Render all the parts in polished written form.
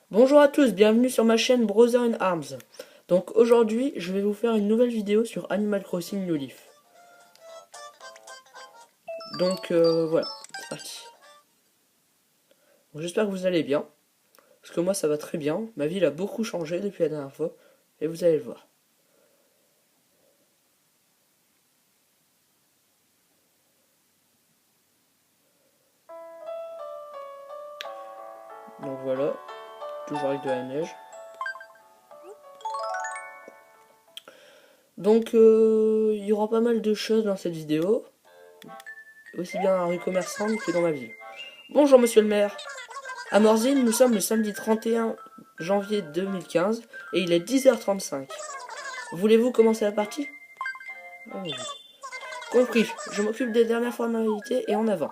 Bonjour à tous, bienvenue sur ma chaîne Brother in Arms. Donc aujourd'hui, je vais vous faire une nouvelle vidéo sur Animal Crossing New Leaf. Donc voilà, c'est parti. J'espère que vous allez bien, parce que moi ça va très bien. Ma ville a beaucoup changé depuis la dernière fois, et vous allez le voir. Donc voilà, toujours avec de la neige. Donc il y aura pas mal de choses dans cette vidéo, aussi bien dans la rue commerçante que dans ma ville. Bonjour monsieur le maire. À Morzine, nous sommes le samedi 31 janvier 2015 et il est 10h35. Voulez-vous commencer la partie? Allons-y. Compris, je m'occupe des dernières formalités et en avant.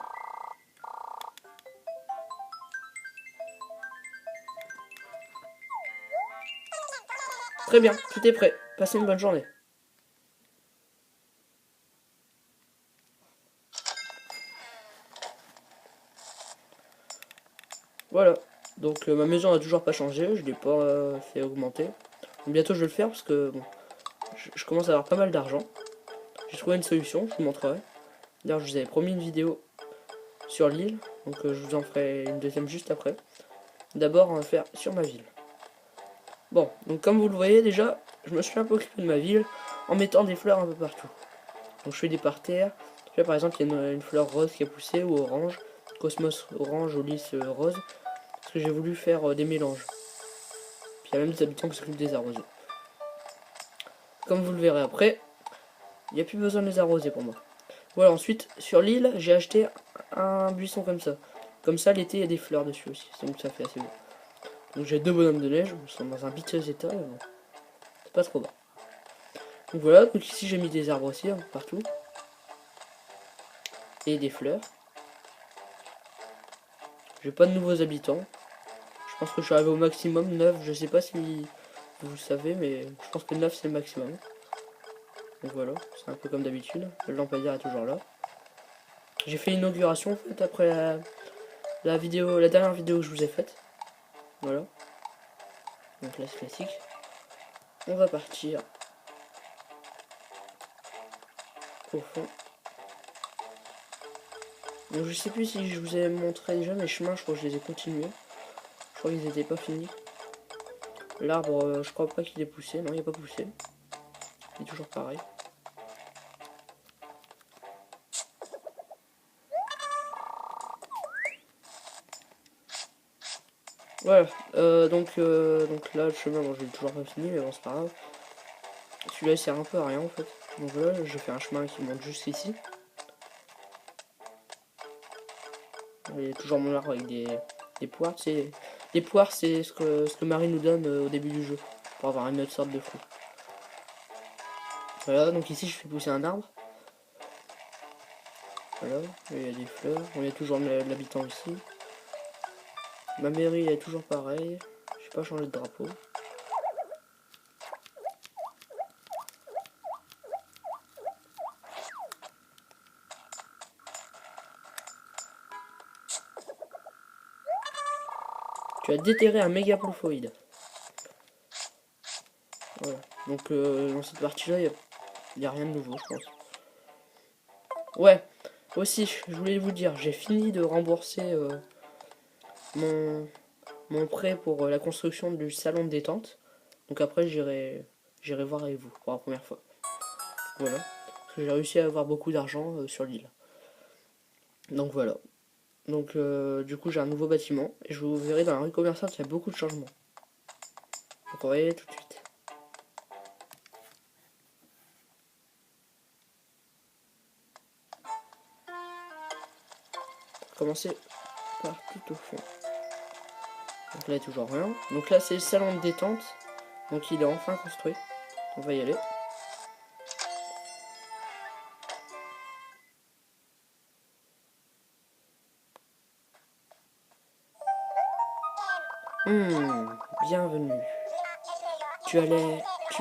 Très bien, tout est prêt. Passez une bonne journée. Voilà. Donc ma maison n'a toujours pas changé, je l'ai pas fait augmenter. Bientôt je vais le faire parce que bon, je commence à avoir pas mal d'argent. J'ai trouvé une solution, je vous montrerai. D'ailleurs je vous avais promis une vidéo sur l'île, donc je vous en ferai une deuxième juste après. D'abord on va faire sur ma ville. Bon, donc comme vous le voyez déjà, je me suis un peu occupé de ma ville en mettant des fleurs un peu partout. Donc je fais des parterres. Là par exemple il y a une fleur rose qui a poussé ou orange. Cosmos orange, Ulysse rose. Parce que j'ai voulu faire des mélanges. Puis il y a même des habitants qui s'occupent des arroser. Comme vous le verrez après, il n'y a plus besoin de les arroser pour moi. Voilà, ensuite sur l'île j'ai acheté un buisson comme ça. Comme ça l'été il y a des fleurs dessus aussi. Donc ça fait assez beau. Donc j'ai deux bonhommes de neige. Ils sont dans un piteux état. Bon, c'est pas trop bas. Donc voilà, donc ici j'ai mis des arbres aussi hein, partout. Et des fleurs. J'ai pas de nouveaux habitants. Je pense que je suis arrivé au maximum, 9. Je sais pas si vous le savez, mais je pense que 9 c'est le maximum. Donc voilà, c'est un peu comme d'habitude. Le lampadaire est toujours là. J'ai fait l'inauguration en fait après la vidéo, la dernière vidéo que je vous ai faite. Voilà. Donc là c'est classique. On va partir au fond. Donc je sais plus si je vous ai montré déjà mes chemins, je crois que je les ai continués. Je crois qu'ils n'étaient pas finis. L'arbre, je crois pas qu'il ait poussé. Non, il n'a pas poussé. Il est toujours pareil. Voilà. Donc là, le chemin, bon, je l'ai toujours pas fini, mais bon, c'est pas grave. Celui-là, il sert un peu à rien en fait. Donc voilà, j'ai fait un chemin qui monte jusqu'ici. Il y a toujours mon arbre avec des poires. Les poires, c'est ce que Marie nous donne au début du jeu. Pour avoir une autre sorte de fruit. Voilà, donc ici, je fais pousser un arbre. Voilà, il y a des fleurs. Bon, il y a toujours l'habitant ici. Ma mairie est toujours pareil. J'ai pas changé de drapeau. Tu as déterré un mégaplouphoïde. Voilà. Donc dans cette partie-là, il n'y a rien de nouveau, je pense. Ouais, aussi, je voulais vous dire, j'ai fini de rembourser mon, mon prêt pour la construction du salon de détente. Donc après, j'irai voir avec vous pour la première fois. Voilà. Parce que j'ai réussi à avoir beaucoup d'argent sur l'île. Donc voilà. Donc du coup, j'ai un nouveau bâtiment. Et je vous verrai dans la rue commerçante, il y a beaucoup de changements. Donc on va y aller tout de suite. On va commencer par tout au fond. Donc là, il n'y a toujours rien. Donc là, c'est le salon de détente. Donc il est enfin construit. On va y aller. Bienvenue. Tu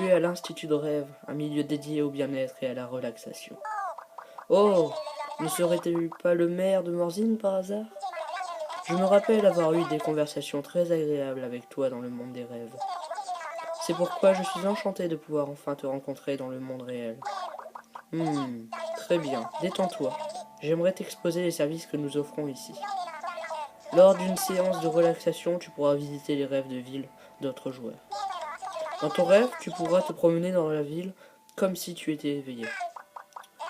es à l'Institut de Rêve, un milieu dédié au bien-être et à la relaxation. Oh, ne serais-tu pas le maire de Morzine par hasard? Je me rappelle avoir eu des conversations très agréables avec toi dans le monde des rêves. C'est pourquoi je suis enchanté de pouvoir enfin te rencontrer dans le monde réel. Très bien, détends-toi. J'aimerais t'exposer les services que nous offrons ici. Lors d'une séance de relaxation, tu pourras visiter les rêves de ville d'autres joueurs. Dans ton rêve, tu pourras te promener dans la ville comme si tu étais éveillé.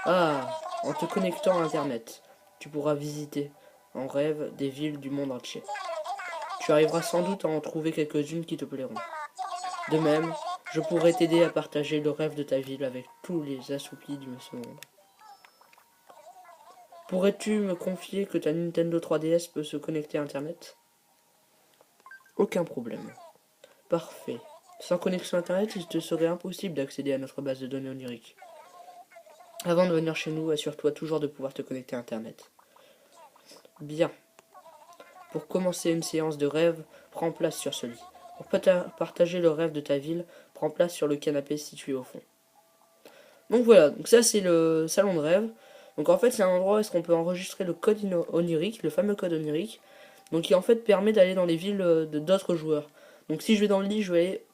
Ah, en te connectant à Internet, tu pourras visiter en rêve des villes du monde entier. Tu arriveras sans doute à en trouver quelques-unes qui te plairont. De même, je pourrais t'aider à partager le rêve de ta ville avec tous les assoupis de ce monde. Pourrais-tu me confier que ta Nintendo 3DS peut se connecter à Internet? Aucun problème. Parfait. Sans connexion Internet, il te serait impossible d'accéder à notre base de données onirique. Avant de venir chez nous, assure-toi toujours de pouvoir te connecter à Internet. Bien. Pour commencer une séance de rêve, prends place sur ce lit. Pour partager le rêve de ta ville, prends place sur le canapé situé au fond. Donc voilà, donc ça c'est le salon de rêve. Donc en fait c'est un endroit où est-ce qu'on peut enregistrer le code onirique, le fameux code onirique. Donc qui en fait permet d'aller dans les villes de d'autres joueurs. Donc si je vais dans le lit, je vais aller...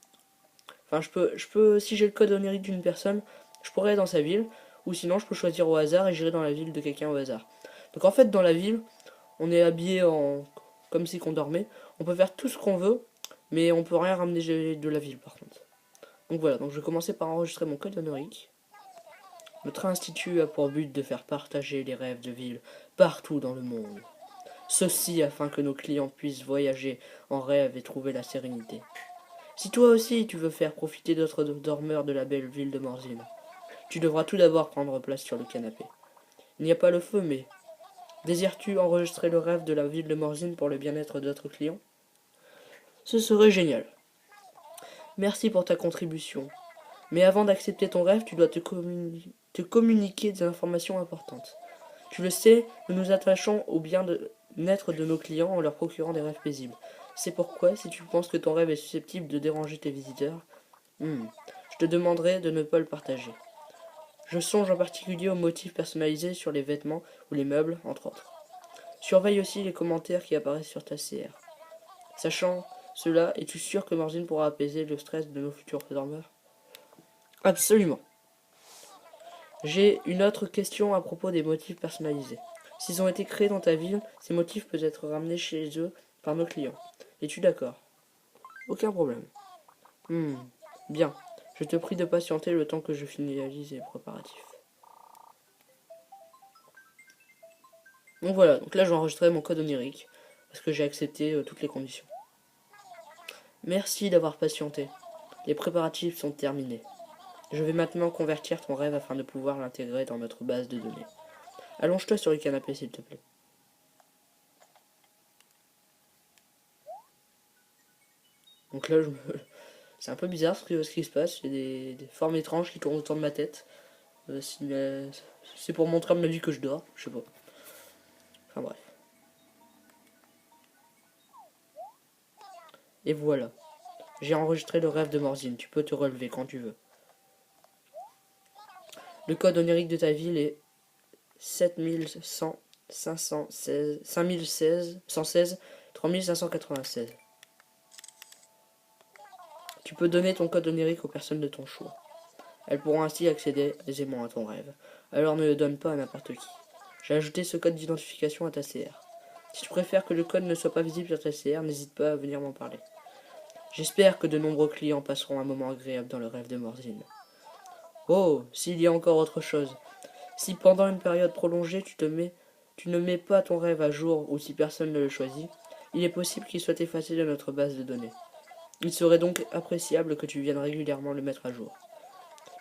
Enfin si j'ai le code onirique d'une personne, je pourrais aller dans sa ville. Ou sinon je peux choisir au hasard et j'irai dans la ville de quelqu'un au hasard. Donc en fait dans la ville, on est habillé en... comme si qu'on dormait. On peut faire tout ce qu'on veut, mais on peut rien ramener de la ville par contre. Donc voilà, donc je vais commencer par enregistrer mon code onirique. Notre institut a pour but de faire partager les rêves de ville partout dans le monde. Ceci afin que nos clients puissent voyager en rêve et trouver la sérénité. Si toi aussi tu veux faire profiter d'autres dormeurs de la belle ville de Morzine, tu devras tout d'abord prendre place sur le canapé. Il n'y a pas le feu, mais désires-tu enregistrer le rêve de la ville de Morzine pour le bien-être d'autres clients? Ce serait génial. Merci pour ta contribution. Mais avant d'accepter ton rêve, tu dois te communiquer des informations importantes. Tu le sais, nous nous attachons au bien-être de nos clients en leur procurant des rêves paisibles. C'est pourquoi, si tu penses que ton rêve est susceptible de déranger tes visiteurs, je te demanderai de ne pas le partager. Je songe en particulier aux motifs personnalisés sur les vêtements ou les meubles, entre autres. Surveille aussi les commentaires qui apparaissent sur ta CR. Sachant cela, es-tu sûr que Morzine pourra apaiser le stress de nos futurs dormeurs? Absolument. J'ai une autre question à propos des motifs personnalisés. S'ils ont été créés dans ta ville, ces motifs peuvent être ramenés chez eux par nos clients. Es-tu d'accord? Aucun problème. Bien. Je te prie de patienter le temps que je finalise les préparatifs. Donc voilà, donc là je vais enregistrer mon code onirique, parce que j'ai accepté toutes les conditions. Merci d'avoir patienté. Les préparatifs sont terminés. Je vais maintenant convertir ton rêve afin de pouvoir l'intégrer dans notre base de données. Allonge-toi sur le canapé s'il te plaît. Donc là, c'est un peu bizarre ce qui se passe. Il y a des formes étranges qui tournent autour de ma tête. C'est pour montrer à mon avis que je dors. Je sais pas. Enfin bref. Et voilà. J'ai enregistré le rêve de Morzine. Tu peux te relever quand tu veux. Le code onirique de ta ville est 7100 516 5016 116 3596. Tu peux donner ton code onirique aux personnes de ton choix. Elles pourront ainsi accéder aisément à ton rêve. Alors ne le donne pas à n'importe qui. J'ai ajouté ce code d'identification à ta CR. Si tu préfères que le code ne soit pas visible sur ta CR, n'hésite pas à venir m'en parler. J'espère que de nombreux clients passeront un moment agréable dans le rêve de Morzine. Oh, s'il y a encore autre chose. Si pendant une période prolongée tu ne mets pas ton rêve à jour ou si personne ne le choisit, il est possible qu'il soit effacé de notre base de données. Il serait donc appréciable que tu viennes régulièrement le mettre à jour.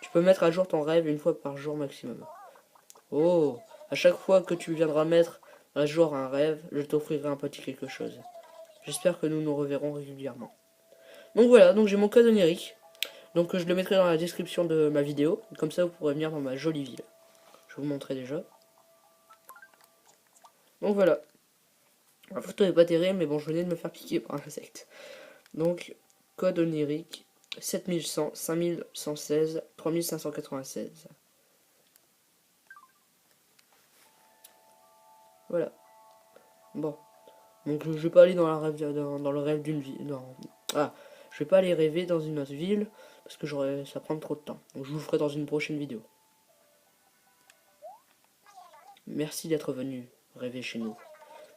Tu peux mettre à jour ton rêve une fois par jour maximum. Oh, à chaque fois que tu viendras mettre à jour un rêve, je t'offrirai un petit quelque chose. J'espère que nous nous reverrons régulièrement. Donc voilà, donc j'ai mon code onirique. Donc je le mettrai dans la description de ma vidéo. Comme ça vous pourrez venir dans ma jolie ville. Je vais vous montrer déjà. Donc voilà. La photo est pas terrible, mais bon, je venais de me faire piquer par un insecte. Donc, code onirique 7100 5116 3596. Voilà. Bon. Donc je vais pas aller dans le rêve d'une vie. Ah, je vais pas aller rêver dans une autre ville parce que ça prend trop de temps. Donc je vous le ferai dans une prochaine vidéo. Merci d'être venu rêver chez nous.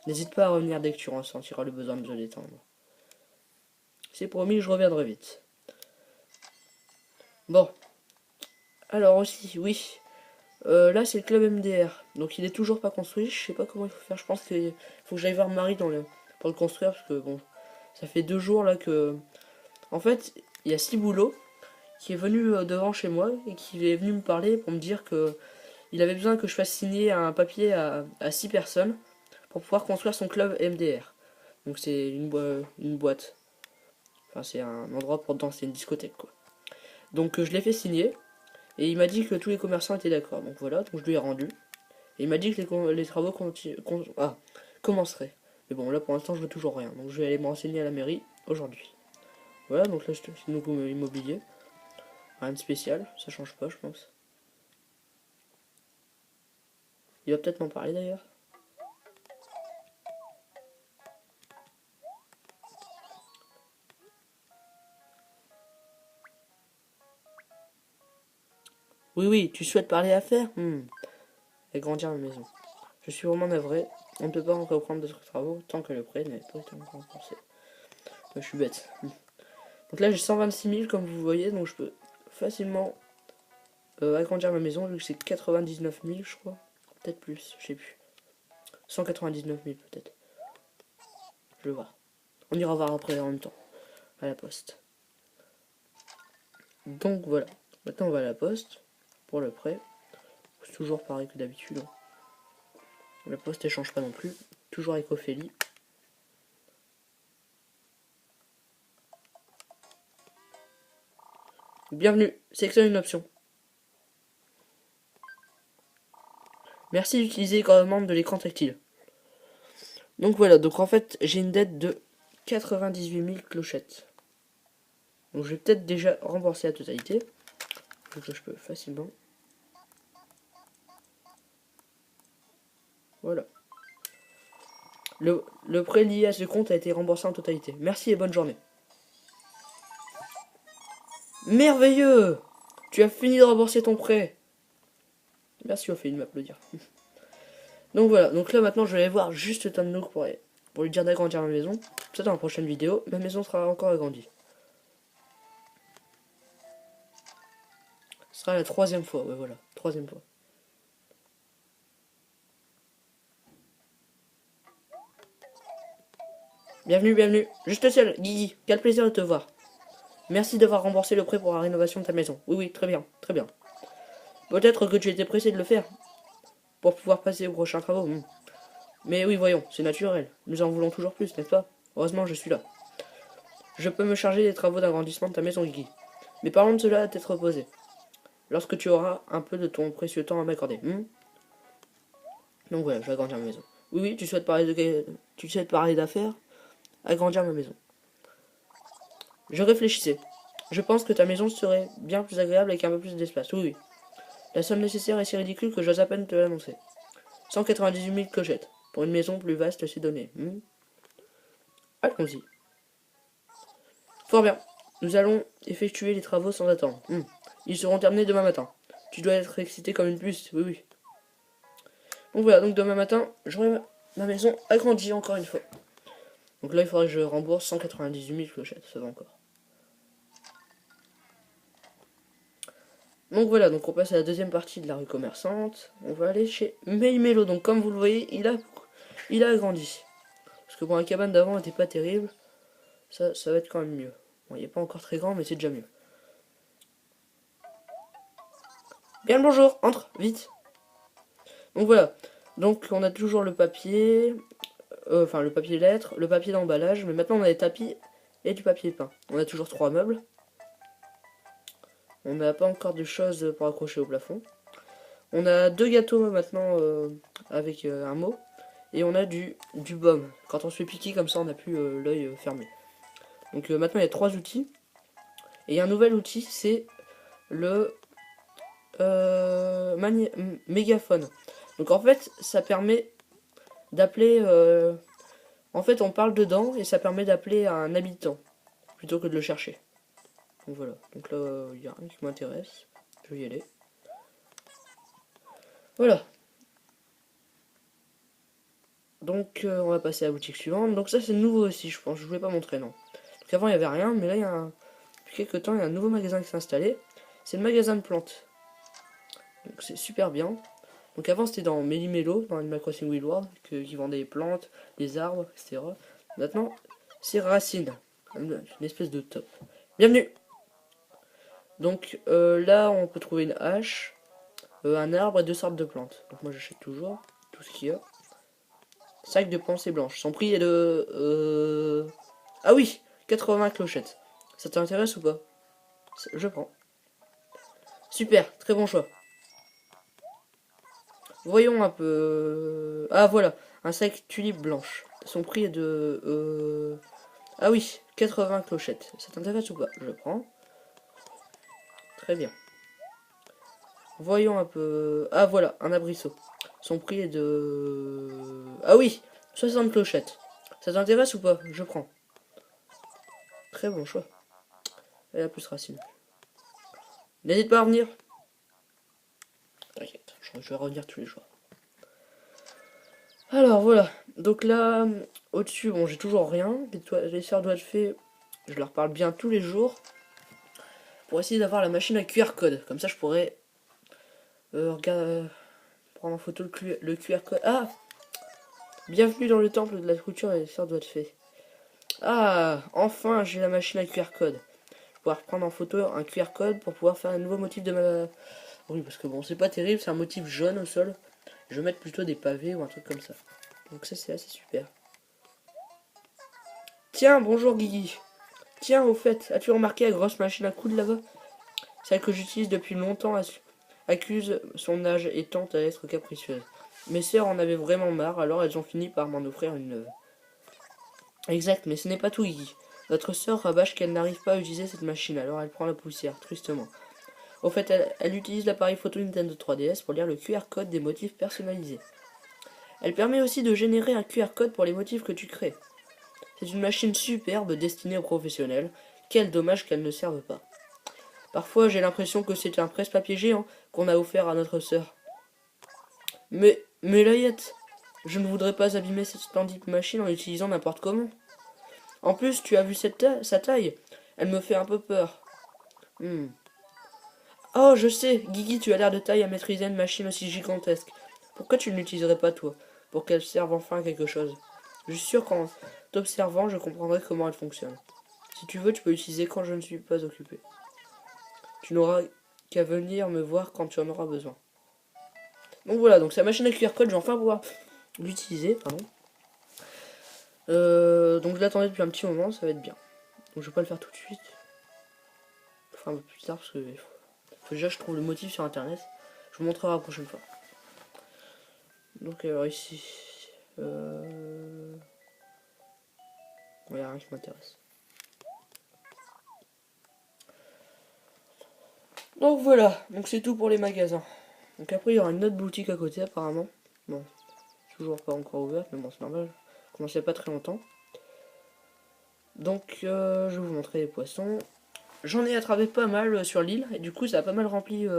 N'hésite pas à revenir dès que tu ressentiras le besoin de te détendre. C'est promis, je reviendrai vite. Bon. Alors aussi, oui. Là, c'est le club MDR. Donc il est toujours pas construit. Je sais pas comment il faut faire. Je pense qu'il faut que j'aille voir Marie pour le construire. Parce que bon, ça fait 2 jours là que... En fait, il y a Ciboulot qui est venu devant chez moi et qui est venu me parler pour me dire que il avait besoin que je fasse signer un papier à 6 personnes pour pouvoir construire son club MDR. Donc c'est une boîte. Enfin, c'est un endroit pour danser, une discothèque quoi. Donc je l'ai fait signer. Et il m'a dit que tous les commerçants étaient d'accord. Donc voilà, donc je lui ai rendu. Et il m'a dit que les travaux commenceraient. Mais bon, là pour l'instant je veux toujours rien. Donc je vais aller me renseigner à la mairie aujourd'hui. Voilà, donc là c'est nouveau immobilier. Rien de spécial, ça change pas je pense. Il va peut-être m'en parler d'ailleurs. Oui, oui, tu souhaites parler affaires Agrandir ma maison. Je suis vraiment navré. On ne peut pas reprendre d'autres travaux tant que le prêt n'est pas été encore remboursé. Je suis bête. Donc là j'ai 126 000 comme vous voyez, donc je peux facilement agrandir ma maison vu que c'est 99 000 je crois. Peut-être plus, je sais plus. 199 000 peut-être. Je vais voir. On ira voir après en même temps. À la poste. Donc voilà. Maintenant on va à la poste. Pour le prêt. C'est toujours pareil que d'habitude. La poste elle change pas non plus. Toujours avec Ophélie. Bienvenue. Sélectionne une option. Merci d'utiliser les commandes de l'écran tactile. Donc voilà, donc en fait j'ai une dette de 98 000 clochettes. Donc je vais peut-être déjà rembourser la totalité. Donc je peux facilement. Voilà. Le prêt lié à ce compte a été remboursé en totalité. Merci et bonne journée. Merveilleux! Tu as fini de rembourser ton prêt. Merci Ophélie de m'applaudir. Donc voilà, donc là maintenant je vais aller voir juste Tom Nook pour lui dire d'agrandir ma maison. Ça dans la prochaine vidéo, ma maison sera encore agrandie. Ce sera la 3e fois, ouais voilà, 3e fois. Bienvenue, bienvenue. Juste seul, Guigui, quel plaisir de te voir. Merci d'avoir remboursé le prêt pour la rénovation de ta maison. Oui, oui, très bien, très bien. Peut-être que tu étais pressé de le faire, pour pouvoir passer aux prochains travaux. Mais oui, voyons, c'est naturel. Nous en voulons toujours plus, n'est-ce pas? Heureusement, je suis là. Je peux me charger des travaux d'agrandissement de ta maison, Guigui. Mais parlons de cela à tête reposée. Lorsque tu auras un peu de ton précieux temps à m'accorder. Donc voilà, je vais agrandir ma maison. Oui, oui, tu souhaites parler d'affaires? Agrandir ma maison. Je réfléchissais. Je pense que ta maison serait bien plus agréable avec un peu plus d'espace. Oui, oui. La somme nécessaire est si ridicule que j'ose à peine te l'annoncer. 198 000 clochettes. Pour une maison plus vaste, c'est donné. Allons-y. Fort bien. Nous allons effectuer les travaux sans attendre. Ils seront terminés demain matin. Tu dois être excité comme une puce. Oui, oui. Donc voilà, donc demain matin, j'aurai ma maison agrandie encore une fois. Donc là, il faudrait que je rembourse 198 000 clochettes. Ça va encore. Donc voilà, donc on passe à la deuxième partie de la rue commerçante. On va aller chez Meimelo. Donc comme vous le voyez, il a agrandi. Parce que bon, la cabane d'avant n'était pas terrible. Ça va être quand même mieux. Bon, il n'est pas encore très grand, mais c'est déjà mieux. Bien le bonjour, entre, vite. Donc voilà. Donc on a toujours le papier. Enfin le papier lettre, le papier d'emballage. Mais maintenant on a des tapis et du papier peint. On a toujours 3 meubles. On n'a pas encore de choses pour accrocher au plafond. On a 2 gâteaux maintenant avec un mot. Et on a du baume. Quand on se fait piquer comme ça, on n'a plus l'œil fermé. Donc maintenant il y a 3 outils. Et un nouvel outil, c'est le mégaphone. Donc en fait, ça permet d'appeler En fait, on parle dedans et ça permet d'appeler un habitant plutôt que de le chercher. Donc voilà. Donc là, il n'y a rien qui m'intéresse. Je vais y aller. Voilà. Donc on va passer à la boutique suivante. Donc ça c'est nouveau aussi, je pense. Je voulais pas montrer, non. Donc avant il n'y avait rien, mais là il y a depuis quelques temps il y a un nouveau magasin qui s'est installé. C'est le magasin de plantes. Donc c'est super bien. Donc avant c'était dans Méli-Mélo, dans Animal Crossing Wild World, qui vendait les plantes, les arbres, etc. Maintenant c'est Racine, une espèce de top. Bienvenue. Donc là on peut trouver une hache, un arbre et deux sortes de plantes. Donc moi j'achète toujours tout ce qu'il y a. Sac de pensée blanche. Son prix est de... Ah oui, 80 clochettes. Ça t'intéresse ou pas? Je prends. Super, très bon choix. Voyons un peu... Ah voilà, un sac tulipe blanche. Son prix est de... Ah oui, 80 clochettes. Ça t'intéresse ou pas? Je prends. Très bien. Voyons un peu... Ah voilà, un abrisseau. Son prix est de... Ah oui, 60 clochettes. Ça t'intéresse ou pas? Je prends. Très bon choix. Et la plus Racine. N'hésite pas à revenir. T'inquiète, je vais revenir tous les jours. Alors voilà, donc là, au-dessus, bon, j'ai toujours rien. Les sœurs doigts de fée, je leur parle bien tous les jours. Pour essayer d'avoir la machine à QR code. Comme ça, je pourrais prendre en photo le QR code. Ah, bienvenue dans le temple de la couture et les sœurs doigts de fée. Ah, enfin, j'ai la machine à QR code. Pouvoir prendre en photo un QR code pour pouvoir faire un nouveau motif de ma... Oui, parce que bon, c'est pas terrible, c'est un motif jaune au sol. Je vais mettre plutôt des pavés ou un truc comme ça. Donc ça, c'est assez super. Tiens, bonjour Guigui. Tiens, au fait, as-tu remarqué la grosse machine à coudre là-bas? Celle que j'utilise depuis longtemps accuse son âge et tente à être capricieuse. Mes sœurs en avaient vraiment marre, alors elles ont fini par m'en offrir une neuve. Exact, mais ce n'est pas tout, Guigui. Votre sœur rabâche qu'elle n'arrive pas à utiliser cette machine, alors elle prend la poussière, tristement. Au fait, elle utilise l'appareil photo Nintendo 3DS pour lire le QR code des motifs personnalisés. Elle permet aussi de générer un QR code pour les motifs que tu crées. C'est une machine superbe destinée aux professionnels. Quel dommage qu'elle ne serve pas. Parfois, j'ai l'impression que c'est un presse-papier géant qu'on a offert à notre sœur. Mais Layette, je ne voudrais pas abîmer cette splendide machine en l'utilisant n'importe comment. En plus, tu as vu sa taille. Elle me fait un peu peur. Oh, je sais, Guigui, tu as l'air de taille à maîtriser une machine aussi gigantesque. Pourquoi tu ne l'utiliserais pas, toi, pour qu'elle serve enfin à quelque chose? Je suis sûr qu'en t'observant, je comprendrai comment elle fonctionne. Si tu veux, tu peux l'utiliser quand je ne suis pas occupé. Tu n'auras qu'à venir me voir quand tu en auras besoin. Donc voilà, donc sa machine à QR code, je vais enfin pouvoir l'utiliser, pardon. Donc je l'attendais depuis un petit moment, ça va être bien. Donc je vais pas le faire tout de suite. Enfin un peu plus tard parce que faut déjà que je trouve le motif sur internet. Je vous montrerai la prochaine fois. Donc alors ici, il n'y a rien qui m'intéresse. Donc voilà, donc c'est tout pour les magasins. Donc après il y aura une autre boutique à côté apparemment. Bon, toujours pas encore ouverte, mais bon c'est normal. Commençait pas très longtemps. Donc je vais vous montrer les poissons. J'en ai attrapé pas mal sur l'île et du coup ça a pas mal rempli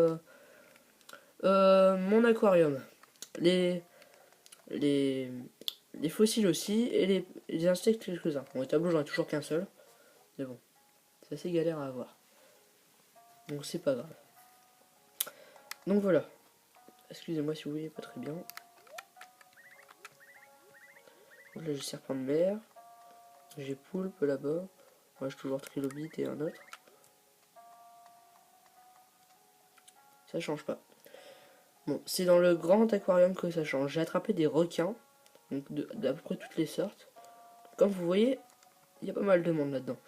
mon aquarium. Les fossiles aussi et les insectes quelques-uns. Bon, les tableaux j'en ai toujours qu'un seul. Mais bon, c'est assez galère à avoir. Donc c'est pas grave. Donc voilà. Excusez-moi si vous voyez pas très bien. Donc là j'ai serpent de mer. J'ai poulpe là-bas. Moi j'ai toujours trilobite et un autre. Ça change pas. Bon, c'est dans le grand aquarium que ça change. J'ai attrapé des requins. Donc d'à peu près toutes les sortes. Comme vous voyez, il y a pas mal de monde là-dedans.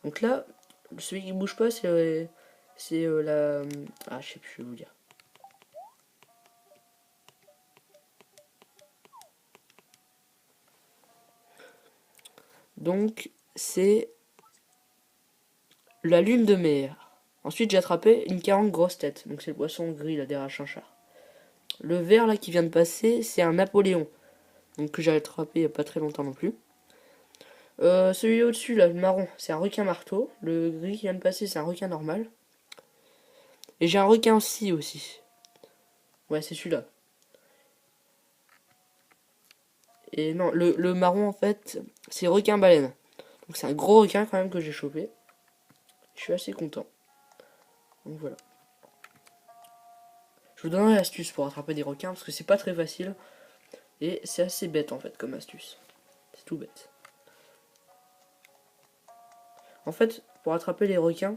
Donc là, celui qui bouge pas, c'est la... Ah, je sais plus, je vais vous dire. Donc, c'est la lune de mer. Ensuite, j'ai attrapé une 40 grosse tête. Donc, c'est le poisson gris, là, derrière Chinchard. Le vert, là, qui vient de passer, c'est un Napoléon. Donc, que j'ai attrapé il n'y a pas très longtemps non plus. Celui au-dessus, là, le marron, c'est un requin marteau. Le gris qui vient de passer, c'est un requin normal. Et j'ai un requin scie aussi. Ouais, c'est celui-là. Et non, le marron, en fait, c'est requin baleine. Donc c'est un gros requin quand même que j'ai chopé. Je suis assez content. Donc voilà. Je vous donnerai l'astuce pour attraper des requins parce que c'est pas très facile. Et c'est assez bête en fait comme astuce. C'est tout bête. En fait, pour attraper les requins,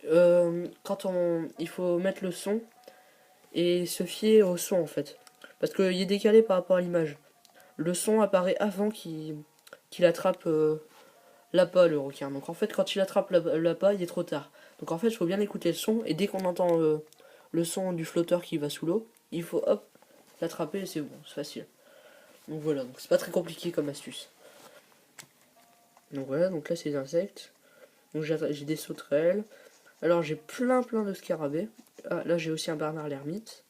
il faut mettre le son et se fier au son en fait. Parce qu'il est décalé par rapport à l'image. Le son apparaît avant qu'il attrape l'appât, le requin. Donc en fait, quand il attrape l'appât, il est trop tard. Donc en fait, il faut bien écouter le son. Et dès qu'on entend le son du flotteur qui va sous l'eau, il faut hop, l'attraper et c'est bon, c'est facile. Donc voilà, donc c'est pas très compliqué comme astuce. Donc voilà, donc là c'est les insectes. Donc j'ai des sauterelles. Alors j'ai plein de scarabées. Ah, là j'ai aussi un Bernard l'ermite.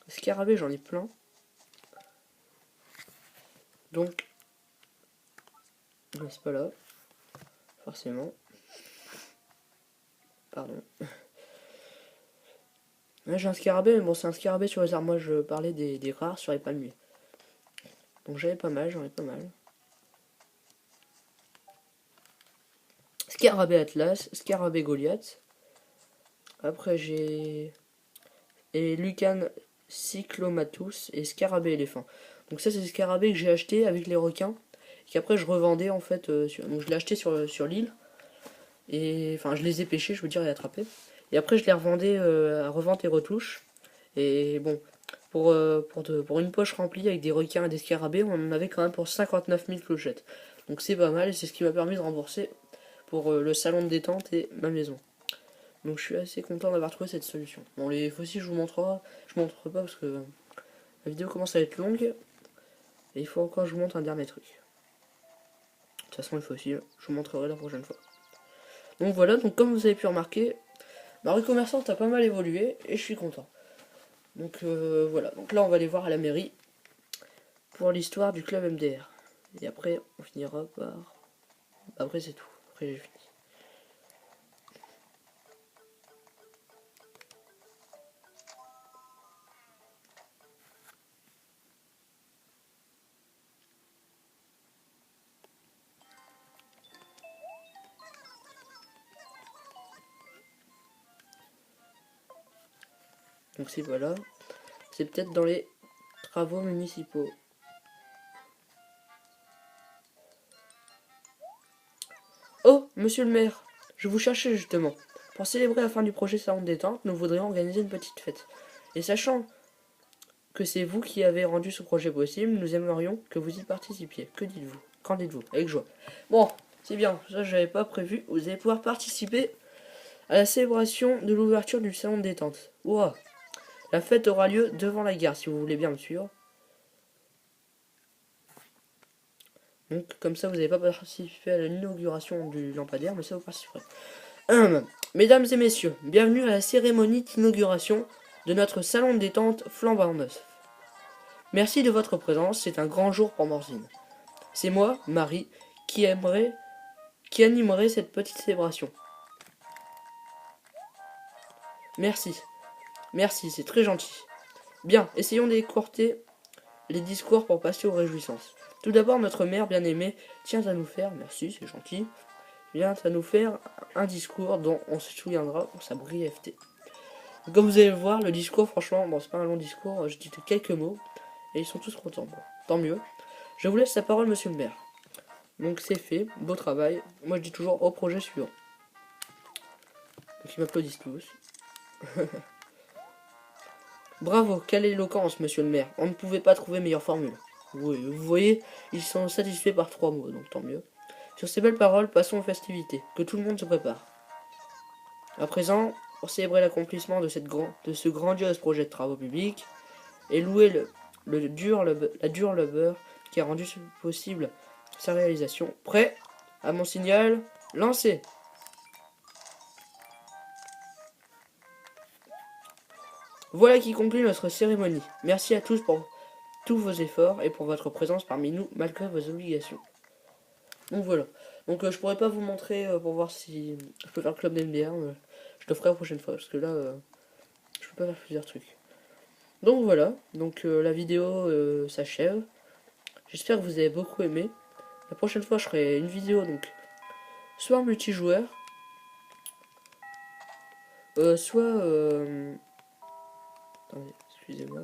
Scarabées j'en ai plein. Donc, c'est pas là, forcément. Pardon. Là j'ai un scarabée, mais bon c'est un scarabée sur les arbres. Moi je parlais des rares sur les palmiers. Donc j'en ai pas mal. Scarabée Atlas, Scarabée Goliath. Après j'ai et Lucan Cyclomatus et Scarabée éléphant. Donc ça c'est des scarabées que j'ai acheté avec les requins et qu'après je revendais en fait. Donc je l'ai acheté sur l'île et enfin je les ai pêchés, je veux dire, et attrapés. Et après je les revendais à revente et retouche. Et bon, pour une poche remplie avec des requins et des scarabées, on en avait quand même pour 59 000 clochettes. Donc c'est pas mal et c'est ce qui m'a permis de rembourser pour le salon de détente et ma maison. Donc je suis assez content d'avoir trouvé cette solution. Bon, les fossiles je vous montrerai, je vous montrerai pas parce que la vidéo commence à être longue et il faut encore que je vous montre un dernier truc. De toute façon les fossiles, je vous montrerai la prochaine fois. Donc voilà, donc comme vous avez pu remarquer, ma rue commerçante a pas mal évolué et je suis content. Donc voilà, donc là on va aller voir à la mairie pour l'histoire du club MDR. Et après on finira par... Après c'est tout, après j'ai fini. Donc c'est voilà, c'est peut-être dans les travaux municipaux. Oh, monsieur le maire, je vous cherchais justement. Pour célébrer la fin du projet salon de détente, nous voudrions organiser une petite fête. Et sachant que c'est vous qui avez rendu ce projet possible, nous aimerions que vous y participiez. Que dites-vous? Qu'en dites-vous? Avec joie. Bon, c'est bien, ça j'avais pas prévu. Vous allez pouvoir participer à la célébration de l'ouverture du salon de détente. Ouah. La fête aura lieu devant la gare, si vous voulez bien me suivre. Donc, comme ça, vous n'avez pas participé à l'inauguration du lampadaire, mais ça, vous participerez. Mesdames et messieurs, bienvenue à la cérémonie d'inauguration de notre salon de détente flambant neuf. Merci de votre présence, c'est un grand jour pour Morzine. C'est moi, Marie, qui animerai cette petite célébration. Merci, c'est très gentil. Bien, essayons d'écourter les discours pour passer aux réjouissances. Tout d'abord, notre mère bien-aimée tient à nous faire, merci, c'est gentil, vient à nous faire un discours dont on se souviendra pour sa brièveté. Comme vous allez le voir, le discours, franchement, bon, c'est pas un long discours, je dis quelques mots, et ils sont tous contents. Bon, tant mieux. Je vous laisse la parole, monsieur le maire. Donc c'est fait, beau travail. Moi je dis toujours au projet suivant. Donc ils m'applaudissent tous. Bravo, quelle éloquence, monsieur le maire. On ne pouvait pas trouver meilleure formule. Oui, vous voyez, ils sont satisfaits par 3 mots, donc tant mieux. Sur ces belles paroles, passons aux festivités. Que tout le monde se prépare. À présent, pour célébrer l'accomplissement de ce grandiose projet de travaux publics, et louer la dure labeur qui a rendu possible sa réalisation. Prêt? À mon signal, lancez! Voilà qui conclut notre cérémonie. Merci à tous pour tous vos efforts et pour votre présence parmi nous malgré vos obligations. Donc voilà. Donc je pourrais pas vous montrer pour voir si je peux faire le club d'NBR. Je le ferai la prochaine fois parce que là je peux pas faire plusieurs trucs. Donc voilà. Donc la vidéo s'achève. J'espère que vous avez beaucoup aimé. La prochaine fois je ferai une vidéo donc soit en multijoueur, soit attendez, excusez-moi.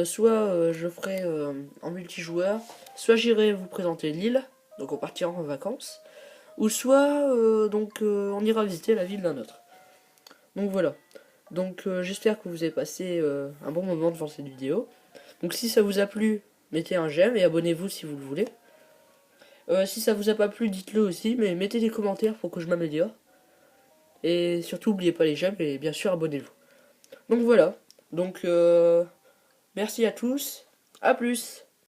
Soit je ferai en multijoueur, soit j'irai vous présenter l'île, donc on partira en vacances, ou soit on ira visiter la ville d'un autre. Donc voilà. Donc j'espère que vous avez passé un bon moment devant cette vidéo. Donc si ça vous a plu, mettez un j'aime et abonnez-vous si vous le voulez. Si ça vous a pas plu, dites-le aussi, mais mettez des commentaires pour que je m'améliore. Et surtout, n'oubliez pas les j'aime et bien sûr abonnez-vous. Donc voilà. Donc merci à tous. À plus.